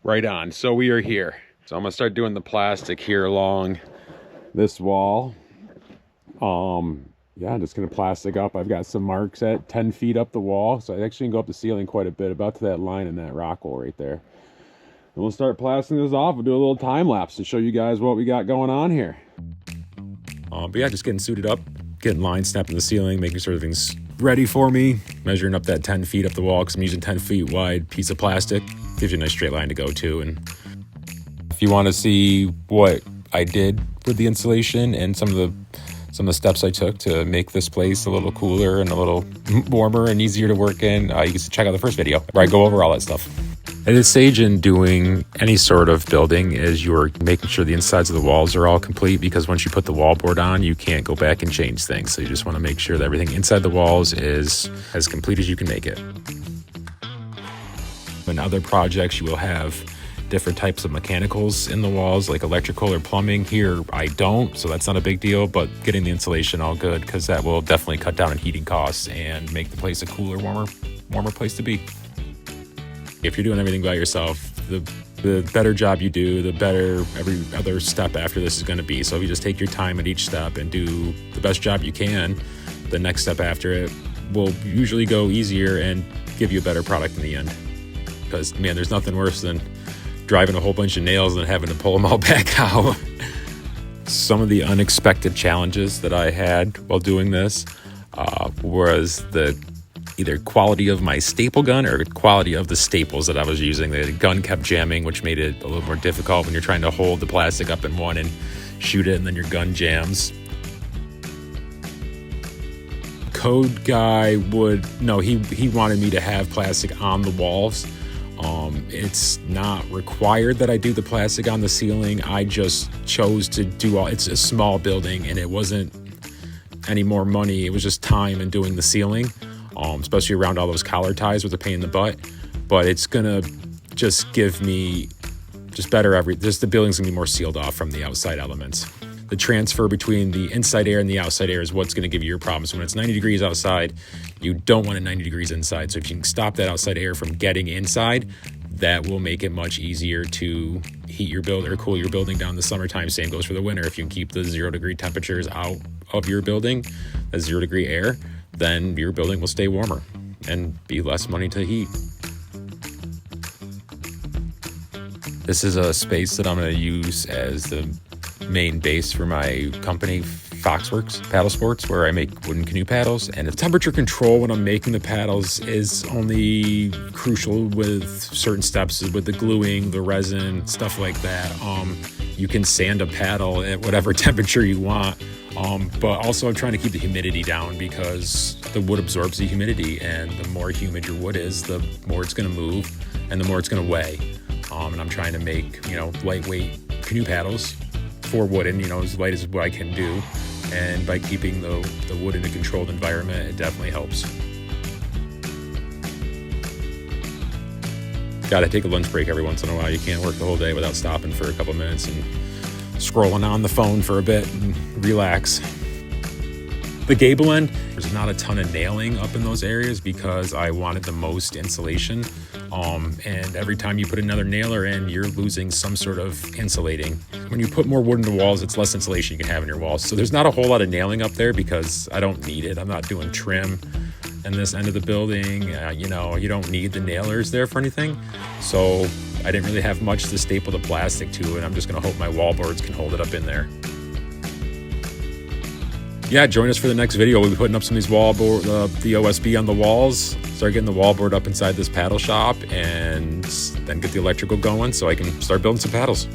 Right on. So we are here. So I'm gonna start doing the plastic here along this wall. Yeah, I'm just gonna plastic up. I've got some marks at 10 feet up the wall, so I actually can go up the ceiling quite a bit, about to that line in that rock wall right there. And we'll start plastering this off. We'll do a little time lapse to show you guys what we got going on here. But yeah, just getting suited up, getting lines snapped in the ceiling, making sure everything's ready for me. Measuring up that 10 feet up the wall because I'm using 10 feet wide piece of plastic. Gives you a nice straight line to go to. And if you want to see what I did with the insulation and some of the steps I took to make this place a little cooler and a little warmer and easier to work in, you can check out the first video where I go over all that stuff. At this stage in doing any sort of building is you're making sure the insides of the walls are all complete, because once you put the wallboard on, you can't go back and change things. So you just want to make sure that everything inside the walls is as complete as you can make it. In other projects, you will have different types of mechanicals in the walls, like electrical or plumbing. Here, I don't, so that's not a big deal, but getting the insulation all good, because that will definitely cut down on heating costs and make the place a cooler, warmer place to be. If you're doing everything by yourself, the better job you do, the better every other step after this is going to be. So if you just take your time at each step and do the best job you can, the next step after it will usually go easier and give you a better product in the end. Because, man, there's nothing worse than driving a whole bunch of nails and having to pull them all back out. Some of the unexpected challenges that I had while doing this was the either quality of my staple gun or quality of the staples that I was using. The gun kept jamming, which made it a little more difficult when you're trying to hold the plastic up in one and shoot it, and then your gun jams. Code guy he wanted me to have plastic on the walls. It's not required that I do the plastic on the ceiling. I just chose to do it's a small building, and it wasn't any more money. It was just time and doing the ceiling, especially around all those collar ties with a pain in the butt. But it's gonna just give me just better the building's gonna be more sealed off from the outside elements. The transfer between the inside air and the outside air is what's going to give you your problems. When it's 90 degrees outside, you don't want it 90 degrees inside. So if you can stop that outside air from getting inside, that will make it much easier to heat your building or cool your building down in the summertime. Same goes for the winter. If you can keep the 0 degree temperatures out of your building, the 0 degree air, then your building will stay warmer and be less money to heat. This is a space that I'm going to use as the main base for my company, Fox Worx Paddle Sports, where I make wooden canoe paddles. And the temperature control when I'm making the paddles is only crucial with certain steps, with the gluing, the resin, stuff like that. You can sand a paddle at whatever temperature you want. But also I'm trying to keep the humidity down, because the wood absorbs the humidity, and the more humid your wood is, the more it's going to move and the more it's going to weigh. And I'm trying to make, lightweight canoe paddles for wooden, as light as what I can do. And by keeping the wood in a controlled environment, it definitely helps. Gotta take a lunch break every once in a while. You can't work the whole day without stopping for a couple minutes and scrolling on the phone for a bit and relax. The gable end, there's not a ton of nailing up in those areas because I wanted the most insulation. And every time you put another nailer in, you're losing some sort of insulating. When you put more wood in the walls, it's less insulation you can have in your walls. So there's not a whole lot of nailing up there because I don't need it. I'm not doing trim in this end of the building. You don't need the nailers there for anything. So I didn't really have much to staple the plastic to, and I'm just gonna hope my wallboards can hold it up in there. Yeah, join us for the next video. We'll be putting up some of these the OSB on the walls, start getting the wallboard up inside this paddle shop, and then get the electrical going so I can start building some paddles.